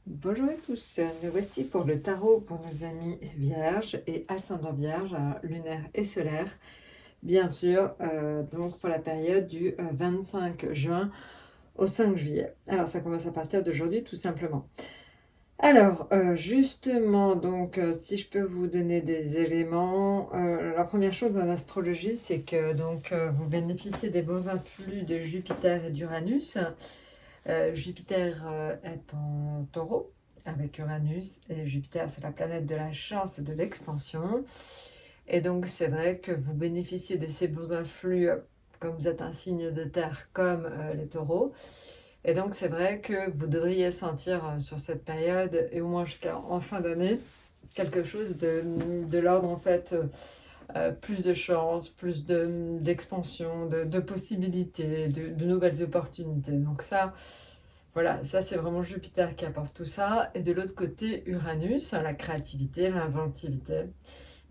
Bonjour à tous, nous voici pour le tarot pour nos amis vierges et ascendant vierge, lunaire et solaire, bien sûr, donc pour la période du 25 juin au 5 juillet. Alors ça commence à partir d'aujourd'hui tout simplement. Alors justement, donc si je peux vous donner des éléments, la première chose en astrologie, c'est que donc vous bénéficiez des bons influx de Jupiter et d'Uranus. Jupiter est en taureau avec Uranus et Jupiter c'est la planète de la chance et de l'expansion et donc c'est vrai que vous bénéficiez de ces bons influx comme vous êtes un signe de terre comme les taureaux et donc c'est vrai que vous devriez sentir sur cette période et au moins jusqu'en fin d'année quelque chose de l'ordre en fait plus de chance, plus d'expansion, de possibilités, de nouvelles opportunités. Donc ça, voilà, ça c'est vraiment Jupiter qui apporte tout ça. Et de l'autre côté, Uranus, la créativité, l'inventivité,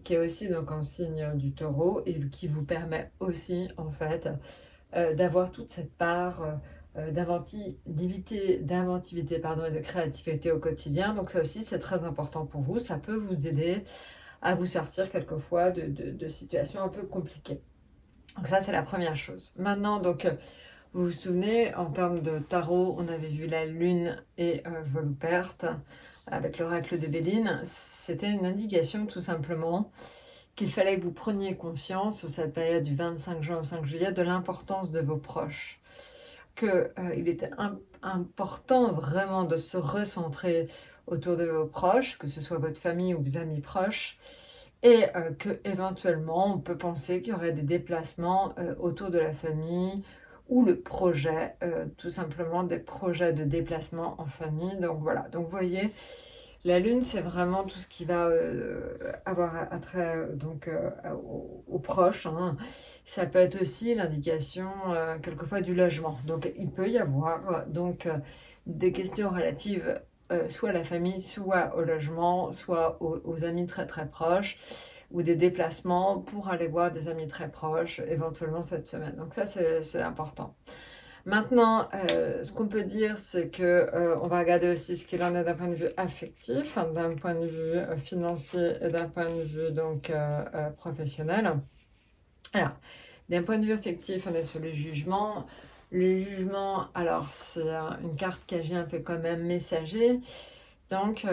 qui est aussi donc en signe du taureau et qui vous permet aussi en fait d'avoir toute cette part d'inventivité pardon, et de créativité au quotidien. Donc ça aussi c'est très important pour vous. Ça peut vous aider à vous sortir quelquefois de situations un peu compliquées. Donc ça c'est la première chose. Maintenant donc vous vous souvenez, en termes de tarot, on avait vu la lune et Volperte avec l'oracle de Béline. C'était une indication tout simplement qu'il fallait que vous preniez conscience, cette période du 25 juin au 5 juillet, de l'importance de vos proches. Qu'il était important vraiment de se recentrer autour de vos proches, que ce soit votre famille ou vos amis proches, et que éventuellement on peut penser qu'il y aurait des déplacements autour de la famille ou le projet, tout simplement des projets de déplacement en famille. Donc voilà, donc vous voyez, la lune c'est vraiment tout ce qui va avoir attrait aux proches, hein. Ça peut être aussi l'indication quelquefois du logement. Donc il peut y avoir des questions relatives soit à la famille, soit au logement, soit aux amis très très proches, ou des déplacements pour aller voir des amis très proches, éventuellement cette semaine. Donc ça, c'est important. Maintenant, ce qu'on peut dire, c'est que on va regarder aussi ce qu'il en est d'un point de vue affectif, hein, d'un point de vue financier et d'un point de vue professionnel. Alors, d'un point de vue affectif, on est sur le jugement. Le jugement, alors c'est une carte qui agit un peu comme un messager. Donc,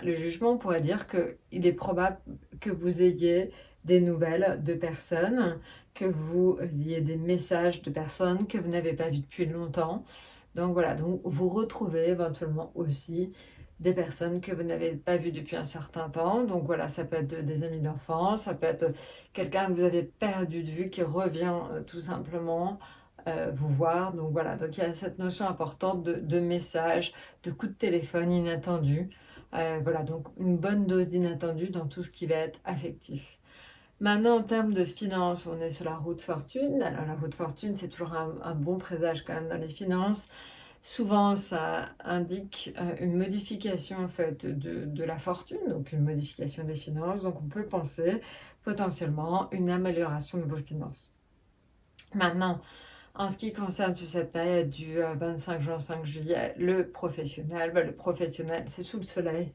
le jugement, on pourrait dire qu'il est probable que vous ayez des nouvelles de personnes, que vous ayez des messages de personnes que vous n'avez pas vues depuis longtemps. Donc voilà, donc vous retrouvez éventuellement aussi des personnes que vous n'avez pas vues depuis un certain temps. Donc voilà, ça peut être des amis d'enfance, ça peut être quelqu'un que vous avez perdu de vue qui revient tout simplement vous voir. Donc voilà, donc il y a cette notion importante de message, de coup de téléphone inattendu. Voilà, donc une bonne dose d'inattendu dans tout ce qui va être affectif. Maintenant, en termes de finances, on est sur la route fortune. Alors la route fortune, c'est toujours un bon présage quand même dans les finances. Souvent, ça indique une modification en fait de la fortune, donc une modification des finances. Donc on peut penser potentiellement une amélioration de vos finances. Maintenant, en ce qui concerne sur cette période du 25 juin 5 juillet, le professionnel, c'est sous le soleil.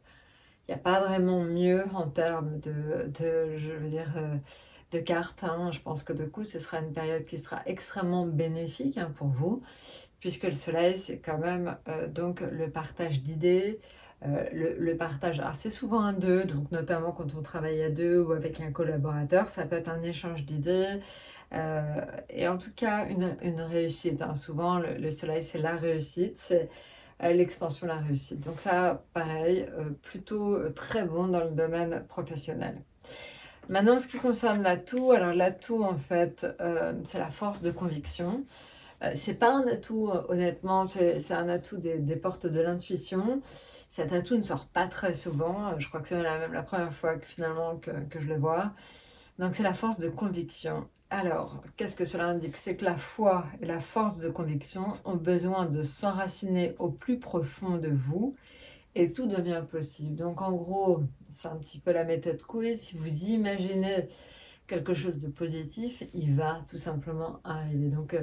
Il n'y a pas vraiment mieux en termes je veux dire, de cartes, hein. Je pense que du coup, ce sera une période qui sera extrêmement bénéfique hein, pour vous, puisque le soleil, c'est quand même donc le partage d'idées, le partage. Alors, c'est souvent un deux, donc notamment quand on travaille à deux ou avec un collaborateur, ça peut être un échange d'idées. Et en tout cas, une réussite, hein. Souvent, le soleil, c'est la réussite, c'est l'expansion, la réussite. Donc ça, pareil, plutôt très bon dans le domaine professionnel. Maintenant, ce qui concerne l'atout, alors l'atout, en fait, c'est la force de conviction. C'est pas un atout, honnêtement, c'est un atout des portes de l'intuition. Cet atout ne sort pas très souvent. Je crois que c'est même la première fois que finalement que je le vois. Donc c'est la force de conviction. Alors, qu'est-ce que cela indique? C'est que la foi et la force de conviction ont besoin de s'enraciner au plus profond de vous et tout devient possible. Donc en gros, c'est un petit peu la méthode Coué. Si vous imaginez quelque chose de positif, il va tout simplement arriver. Donc,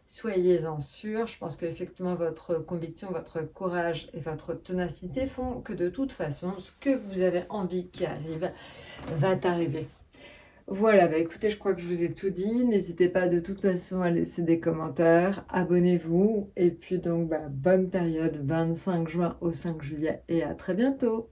soyez-en sûrs. Je pense qu'effectivement, votre conviction, votre courage et votre ténacité font que de toute façon, ce que vous avez envie qui arrive, va t'arriver. Voilà, bah écoutez, je crois que je vous ai tout dit. N'hésitez pas de toute façon à laisser des commentaires, abonnez-vous. Et puis donc, bonne période 25 juin au 5 juillet et à très bientôt.